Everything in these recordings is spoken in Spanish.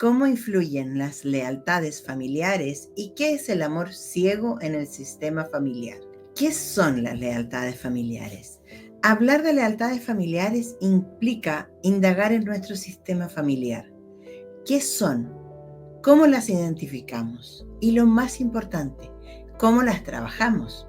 ¿Cómo influyen las lealtades familiares y qué es el amor ciego en el sistema familiar? ¿Qué son las lealtades familiares? Hablar de lealtades familiares implica indagar en nuestro sistema familiar. ¿Qué son? ¿Cómo las identificamos? Y lo más importante, ¿cómo las trabajamos?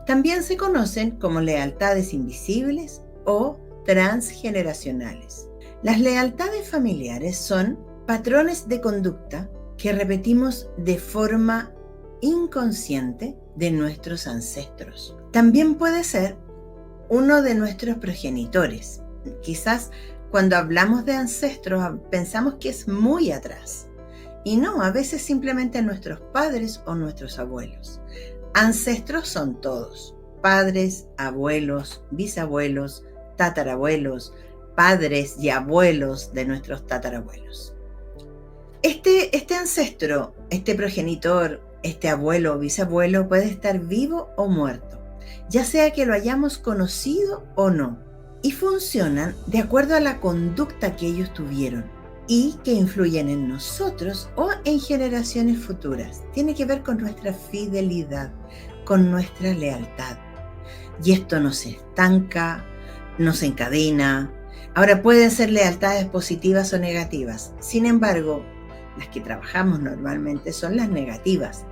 También se conocen como lealtades invisibles o transgeneracionales. Las lealtades familiares son patrones de conducta que repetimos de forma inconsciente de nuestros ancestros. También puede ser uno de nuestros progenitores. Quizás cuando hablamos de ancestros pensamos que es muy atrás. Y no, a veces simplemente nuestros padres o nuestros abuelos. Ancestros son todos: padres, abuelos, bisabuelos, tatarabuelos, padres y abuelos de nuestros tatarabuelos. Este ancestro, este progenitor, este abuelo o bisabuelo puede estar vivo o muerto, ya sea que lo hayamos conocido o no, y funcionan de acuerdo a la conducta que ellos tuvieron y que influyen en nosotros o en generaciones futuras. Tiene que ver con nuestra fidelidad, con nuestra lealtad. Y esto nos estanca, nos encadena. Ahora, pueden ser lealtades positivas o negativas. Sin embargo, las que trabajamos normalmente son las negativas.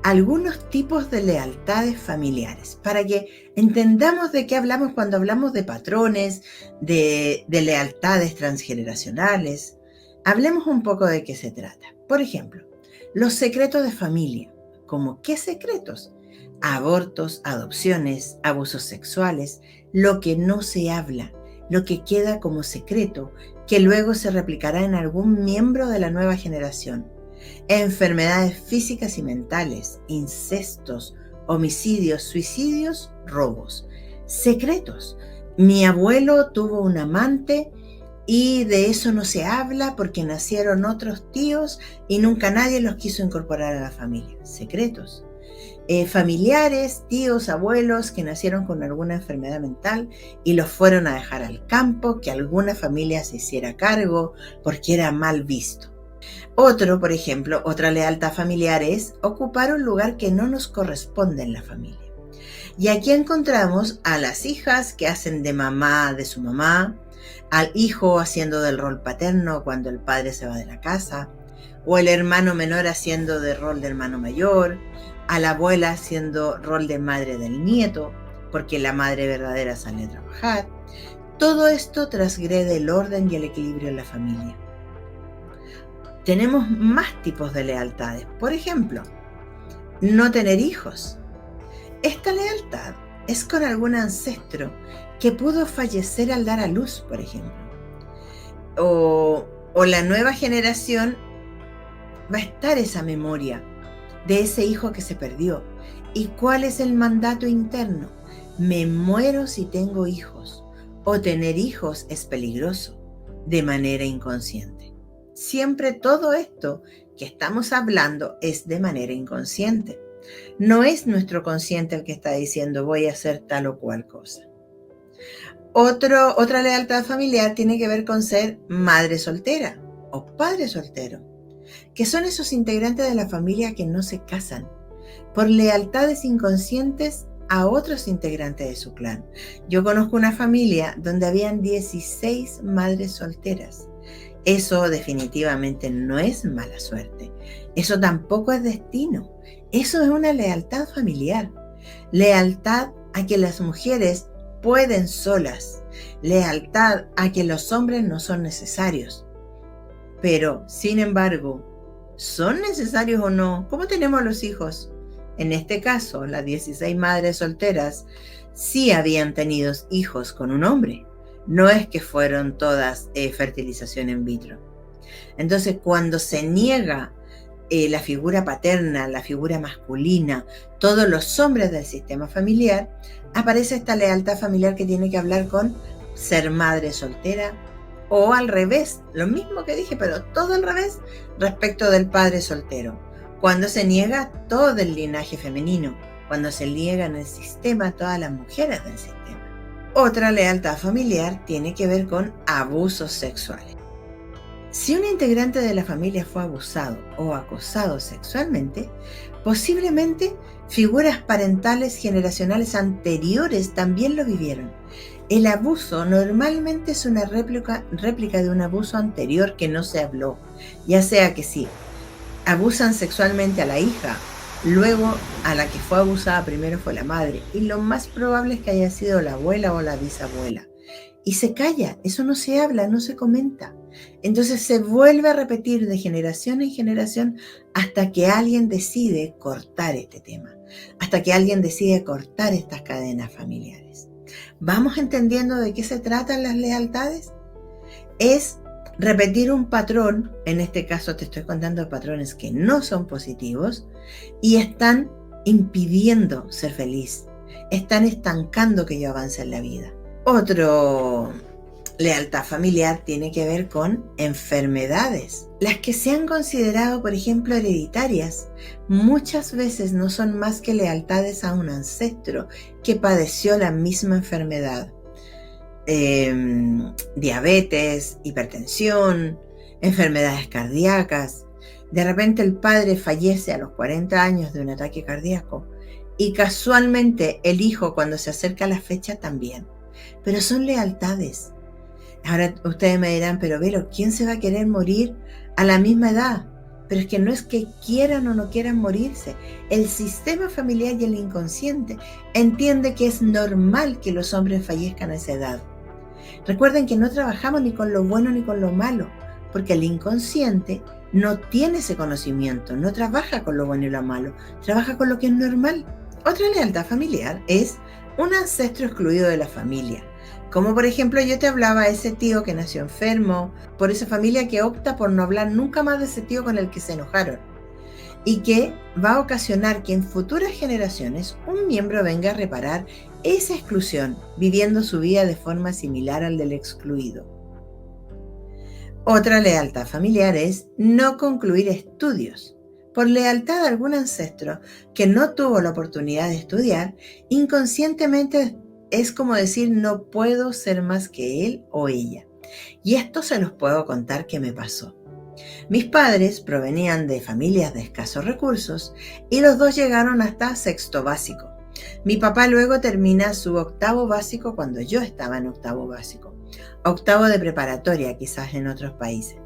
Algunos tipos de lealtades familiares, para que entendamos de qué hablamos cuando hablamos de patrones, de lealtades transgeneracionales. Hablemos un poco de qué se trata. Por ejemplo, los secretos de familia. ¿Cómo qué secretos? Abortos, adopciones, abusos sexuales, lo que no se habla, lo que queda como secreto, que luego se replicará en algún miembro de la nueva generación. Enfermedades físicas y mentales, incestos, homicidios, suicidios, robos. Secretos. Mi abuelo tuvo un amante y de eso no se habla porque nacieron otros tíos y nunca nadie los quiso incorporar a la familia. Secretos. Familiares, tíos, abuelos que nacieron con alguna enfermedad mental y los fueron a dejar al campo, que alguna familia se hiciera cargo porque era mal visto. Por ejemplo, otra lealtad familiar es ocupar un lugar que no nos corresponde en la familia. Y aquí encontramos a las hijas que hacen de mamá de su mamá, al hijo haciendo del rol paterno cuando el padre se va de la casa, o el hermano menor haciendo de rol de hermano mayor, a la abuela haciendo rol de madre del nieto, porque la madre verdadera sale a trabajar. Todo esto transgrede el orden y el equilibrio en la familia. Tenemos más tipos de lealtades. Por ejemplo, no tener hijos. Esta lealtad es con algún ancestro que pudo fallecer al dar a luz, por ejemplo. O la nueva generación va a estar esa memoria de ese hijo que se perdió. ¿Y cuál es el mandato interno? Me muero si tengo hijos, o tener hijos es peligroso, de manera inconsciente. Siempre todo esto que estamos hablando es de manera inconsciente. No es nuestro consciente el que está diciendo voy a hacer tal o cual cosa. Otra lealtad familiar tiene que ver con ser madre soltera o padre soltero, que son esos integrantes de la familia que no se casan por lealtades inconscientes a otros integrantes de su clan. Yo conozco una familia donde habían 16 madres solteras. Eso definitivamente no es mala suerte. Eso tampoco es destino. Eso es una lealtad familiar. Lealtad a que las mujeres pueden solas. Lealtad a que los hombres no son necesarios. Pero, sin embargo, ¿son necesarios o no? ¿Cómo tenemos los hijos? En este caso, las 16 madres solteras sí habían tenido hijos con un hombre. No es que fueron todas fertilización in vitro. Entonces, cuando se niega la figura paterna, la figura masculina, todos los hombres del sistema familiar, aparece esta lealtad familiar que tiene que hablar con ser madre soltera, o al revés, lo mismo que dije, pero todo al revés respecto del padre soltero. Cuando se niega todo el linaje femenino, cuando se niega en el sistema todas las mujeres del sistema. Otra lealtad familiar tiene que ver con abusos sexuales. Si un integrante de la familia fue abusado o acosado sexualmente, posiblemente figuras parentales generacionales anteriores también lo vivieron. El abuso normalmente es una réplica de un abuso anterior que no se habló, ya sea que si abusan sexualmente a la hija, luego a la que fue abusada primero fue la madre, y lo más probable es que haya sido la abuela o la bisabuela. Y se calla, eso no se habla, no se comenta. Entonces se vuelve a repetir de generación en generación hasta que alguien decide cortar este tema, hasta que alguien decide cortar estas cadenas familiares. ¿Vamos entendiendo de qué se tratan las lealtades? Es repetir un patrón, en este caso te estoy contando patrones que no son positivos y están impidiendo ser feliz, están estancando que yo avance en la vida. Otro lealtad familiar tiene que ver con enfermedades. Las que se han considerado, por ejemplo, hereditarias, muchas veces no son más que lealtades a un ancestro que padeció la misma enfermedad. Diabetes, hipertensión, enfermedades cardíacas. De repente el padre fallece a los 40 años de un ataque cardíaco y casualmente el hijo, cuando se acerca la fecha, también. Pero son lealtades. Ahora ustedes me dirán, pero Vero, ¿quién se va a querer morir a la misma edad? Pero es que no es que quieran o no quieran morirse. El sistema familiar y el inconsciente entiende que es normal que los hombres fallezcan a esa edad. Recuerden que no trabajamos ni con lo bueno ni con lo malo, porque el inconsciente no tiene ese conocimiento, no trabaja con lo bueno y lo malo, trabaja con lo que es normal. Otra lealtad familiar es un ancestro excluido de la familia. Como por ejemplo yo te hablaba de ese tío que nació enfermo, por esa familia que opta por no hablar nunca más de ese tío con el que se enojaron, y que va a ocasionar que en futuras generaciones un miembro venga a reparar esa exclusión, viviendo su vida de forma similar al del excluido. Otra lealtad familiar es no concluir estudios. Por lealtad a algún ancestro que no tuvo la oportunidad de estudiar, inconscientemente es como decir no puedo ser más que él o ella. Y esto se los puedo contar que me pasó. Mis padres provenían de familias de escasos recursos y los dos llegaron hasta sexto básico. Mi papá luego termina su octavo básico cuando yo estaba en octavo básico. Octavo de preparatoria quizás en otros países.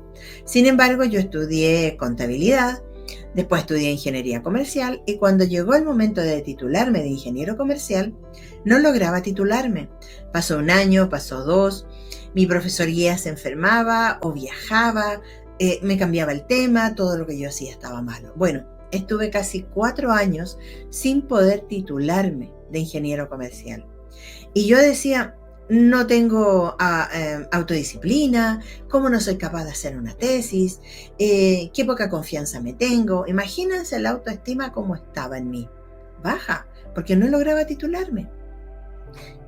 Sin embargo, yo estudié contabilidad, después estudié ingeniería comercial y cuando llegó el momento de titularme de ingeniero comercial, no lograba titularme. Pasó un año, pasó dos, mi profesor guía se enfermaba o viajaba, me cambiaba el tema, todo lo que yo hacía estaba malo. Bueno, estuve casi 4 años sin poder titularme de ingeniero comercial. Y yo decía, no tengo autodisciplina, cómo no soy capaz de hacer una tesis, qué poca confianza me tengo. Imagínense la autoestima cómo estaba en mí. Baja, porque no lograba titularme.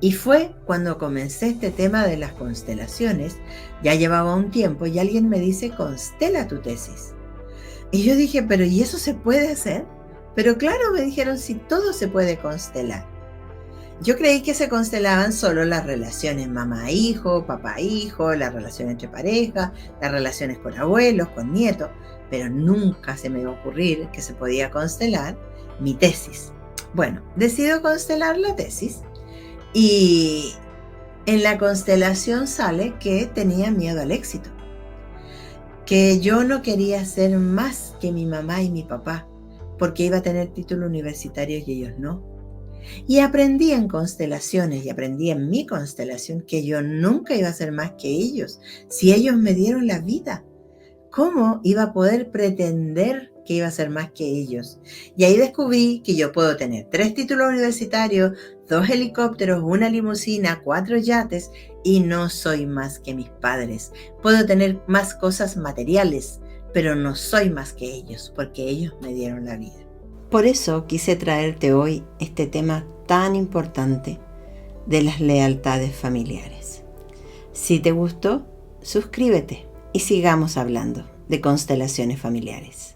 Y fue cuando comencé este tema de las constelaciones, ya llevaba un tiempo y alguien me dice, constela tu tesis. Y yo dije, pero ¿y eso se puede hacer? Pero claro, me dijeron, sí, todo se puede constelar. Yo creí que se constelaban solo las relaciones mamá-hijo, papá-hijo, las relaciones entre parejas, las relaciones con abuelos, con nietos, pero nunca se me iba a ocurrir que se podía constelar mi tesis. Bueno, decido constelar la tesis y en la constelación sale que tenía miedo al éxito, que yo no quería ser más que mi mamá y mi papá, porque iba a tener título universitario y ellos no. Y aprendí en constelaciones y aprendí en mi constelación que yo nunca iba a ser más que ellos. Si ellos me dieron la vida, ¿cómo iba a poder pretender que iba a ser más que ellos? Y ahí descubrí que yo puedo tener 3 títulos universitarios, 2 helicópteros, una limusina, 4 yates y no soy más que mis padres. Puedo tener más cosas materiales, pero no soy más que ellos porque ellos me dieron la vida. Por eso quise traerte hoy este tema tan importante de las lealtades familiares. Si te gustó, suscríbete y sigamos hablando de constelaciones familiares.